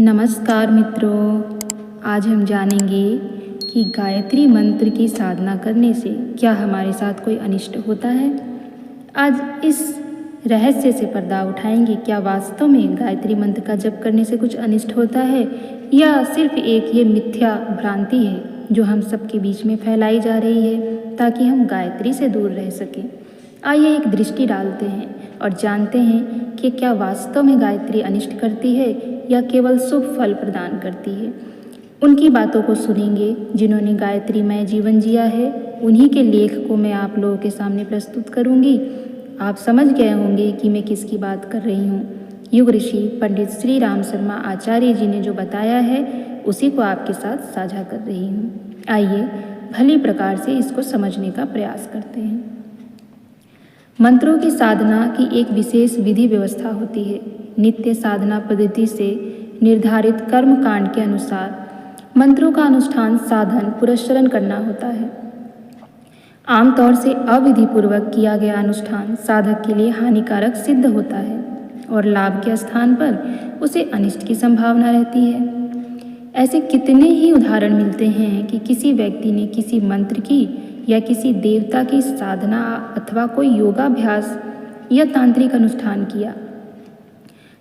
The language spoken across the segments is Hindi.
नमस्कार मित्रों, आज हम जानेंगे कि गायत्री मंत्र की साधना करने से क्या हमारे साथ कोई अनिष्ट होता है। आज इस रहस्य से पर्दा उठाएंगे, क्या वास्तव में गायत्री मंत्र का जप करने से कुछ अनिष्ट होता है या सिर्फ एक ये मिथ्या भ्रांति है जो हम सबके बीच में फैलाई जा रही है ताकि हम गायत्री से दूर रह सकें। आइए एक दृष्टि डालते हैं और जानते हैं कि क्या वास्तव में गायत्री अनिष्ट करती है या केवल शुभ फल प्रदान करती है। उनकी बातों को सुनेंगे जिन्होंने गायत्रीमय जीवन जिया है। उन्हीं के लेख को मैं आप लोगों के सामने प्रस्तुत करूंगी। आप समझ गए होंगे कि मैं किसकी बात कर रही हूँ। युग ऋषि पंडित श्री राम शर्मा आचार्य जी ने जो बताया है उसी को आपके साथ साझा कर रही हूँ। आइए भली प्रकार से इसको समझने का प्रयास करते हैं। मंत्रों की साधना की एक विशेष विधि व्यवस्था होती है। नित्य साधना पद्धति से निर्धारित कर्म कांड के अनुसार मंत्रों का अनुष्ठान साधन पुरस्चरण करना होता है। आमतौर से अविधि पूर्वक किया गया अनुष्ठान साधक के लिए हानिकारक सिद्ध होता है और लाभ के स्थान पर उसे अनिष्ट की संभावना रहती है। ऐसे कितने ही उदाहरण मिलते हैं कि किसी व्यक्ति ने किसी मंत्र की या किसी देवता की साधना अथवा कोई योगाभ्यास या तांत्रिक अनुष्ठान किया।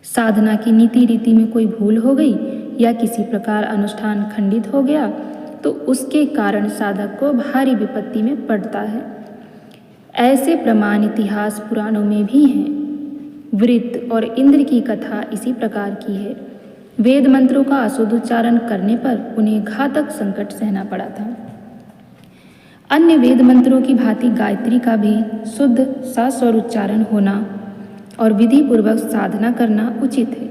साधना की नीति रीति में कोई भूल हो गई या किसी प्रकार अनुष्ठान खंडित हो गया तो उसके कारण साधक को भारी विपत्ति में पड़ता है। ऐसे प्रमाण इतिहास पुराणों में भी हैं। वृत्त और इंद्र की कथा इसी प्रकार की है। वेद मंत्रों का अशुद्ध उच्चारण करने पर उन्हें घातक संकट सहना पड़ा था। अन्य वेद मंत्रों की भांति गायत्री का भी शुद्ध सस्वर उच्चारण होना और विधि पूर्वक साधना करना उचित है।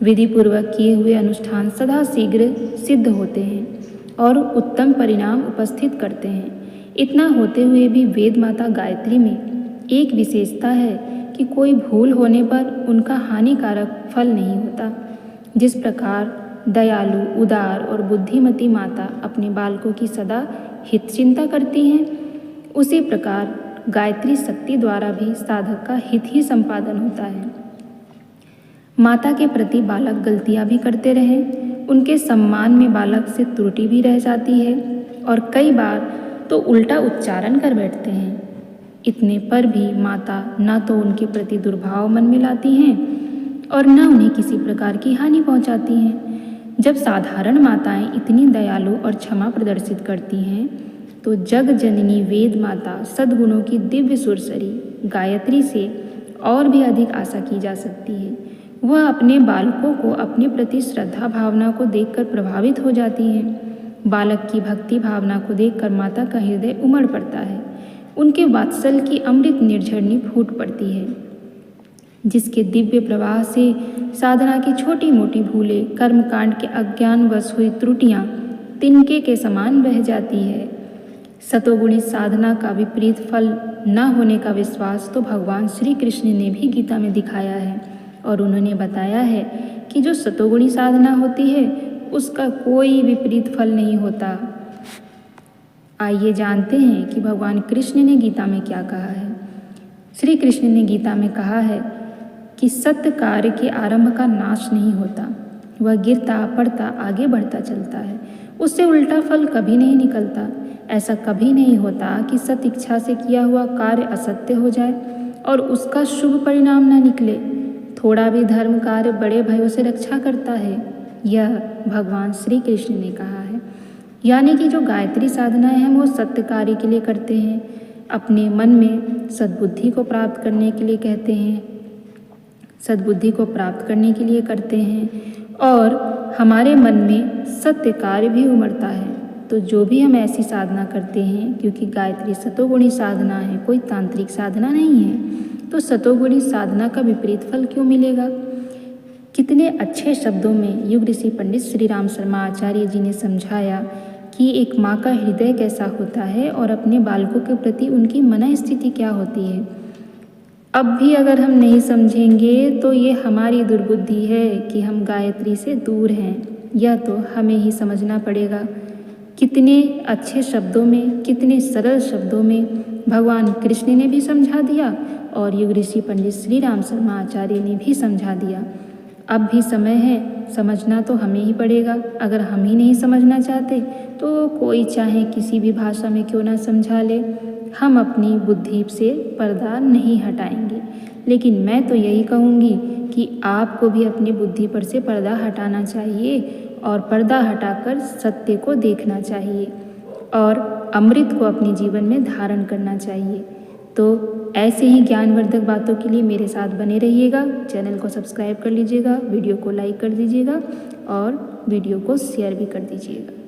विधि पूर्वक किए हुए अनुष्ठान सदा शीघ्र सिद्ध होते हैं और उत्तम परिणाम उपस्थित करते हैं। इतना होते हुए भी वेद माता गायत्री में एक विशेषता है कि कोई भूल होने पर उनका हानिकारक फल नहीं होता। जिस प्रकार दयालु, उदार और बुद्धिमती माता अपने बालकों की सदा हित चिंता करती हैं, उसी प्रकार गायत्री शक्ति द्वारा भी साधक का हित ही संपादन होता है। माता के प्रति बालक गलतियां भी करते रहें, उनके सम्मान में बालक से त्रुटि भी रह जाती है और कई बार तो उल्टा उच्चारण कर बैठते हैं। इतने पर भी माता न तो उनके प्रति दुर्भाव मन में लाती हैं और न उन्हें किसी प्रकार की हानि पहुंचाती हैं। जब साधारण माताएं इतनी दयालु और क्षमा प्रदर्शित करती हैं तो जग जननी वेद माता सद्गुणों की दिव्य सुरसरी गायत्री से और भी अधिक आशा की जा सकती है। वह अपने बालकों को अपने प्रति श्रद्धा भावना को देखकर प्रभावित हो जाती हैं। बालक की भक्ति भावना को देखकर माता का हृदय उमड़ पड़ता है। उनके वात्सल की अमृत निर्झरनी फूट पड़ती है, जिसके दिव्य प्रवाह से साधना की छोटी मोटी भूलें, कर्मकांड के अज्ञानवश हुई त्रुटियां तिनके के समान बह जाती है। सतोगुणी साधना का विपरीत फल न होने का विश्वास तो भगवान श्री कृष्ण ने भी गीता में दिखाया है और उन्होंने बताया है कि जो सतोगुणी साधना होती है उसका कोई विपरीत फल नहीं होता। आइए जानते हैं कि भगवान कृष्ण ने गीता में क्या कहा है। श्री कृष्ण ने गीता में कहा है कि सत्य कार्य के आरंभ का नाश नहीं होता, वह गिरता पड़ता आगे बढ़ता चलता है, उससे उल्टा फल कभी नहीं निकलता। ऐसा कभी नहीं होता कि सत इच्छा से किया हुआ कार्य असत्य हो जाए और उसका शुभ परिणाम न निकले। थोड़ा भी धर्म कार्य बड़े भयों से रक्षा करता है, यह भगवान श्री कृष्ण ने कहा है। यानी कि जो गायत्री साधनाएं हम वो सत्य कार्य के लिए करते हैं, अपने मन में सद्बुद्धि को प्राप्त करने के लिए कहते हैं, सद्बुद्धि को प्राप्त करने के लिए करते हैं और हमारे मन में सत्य कार्य भी उमड़ता है। तो जो भी हम ऐसी साधना करते हैं, क्योंकि गायत्री सतोगुणी साधना है, कोई तांत्रिक साधना नहीं है, तो सतोगुणी साधना का विपरीत फल क्यों मिलेगा। कितने अच्छे शब्दों में युग ऋषि पंडित श्री राम शर्मा आचार्य जी ने समझाया कि एक माँ का हृदय कैसा होता है और अपने बालकों के प्रति उनकी मन स्थिति क्या होती है। अब भी अगर हम नहीं समझेंगे तो ये हमारी दुर्बुद्धि है कि हम गायत्री से दूर हैं, यह तो हमें ही समझना पड़ेगा। कितने अच्छे शब्दों में, कितने सरल शब्दों में भगवान कृष्ण ने भी समझा दिया और युग ऋषि पंडित श्री राम शर्मा आचार्य ने भी समझा दिया। अब भी समय है समझना तो हमें ही पड़ेगा। अगर हम ही नहीं समझना चाहते तो कोई चाहे किसी भी भाषा में क्यों ना समझा ले, हम अपनी बुद्धि से पर्दा नहीं हटाएंगे। लेकिन मैं तो यही कहूँगी कि आपको भी अपनी बुद्धि पर से पर्दा हटाना चाहिए और पर्दा हटाकर सत्य को देखना चाहिए और अमृत को अपने जीवन में धारण करना चाहिए। तो ऐसे ही ज्ञानवर्धक बातों के लिए मेरे साथ बने रहिएगा। चैनल को सब्सक्राइब कर लीजिएगा, वीडियो को लाइक कर दीजिएगा और वीडियो को शेयर भी कर दीजिएगा।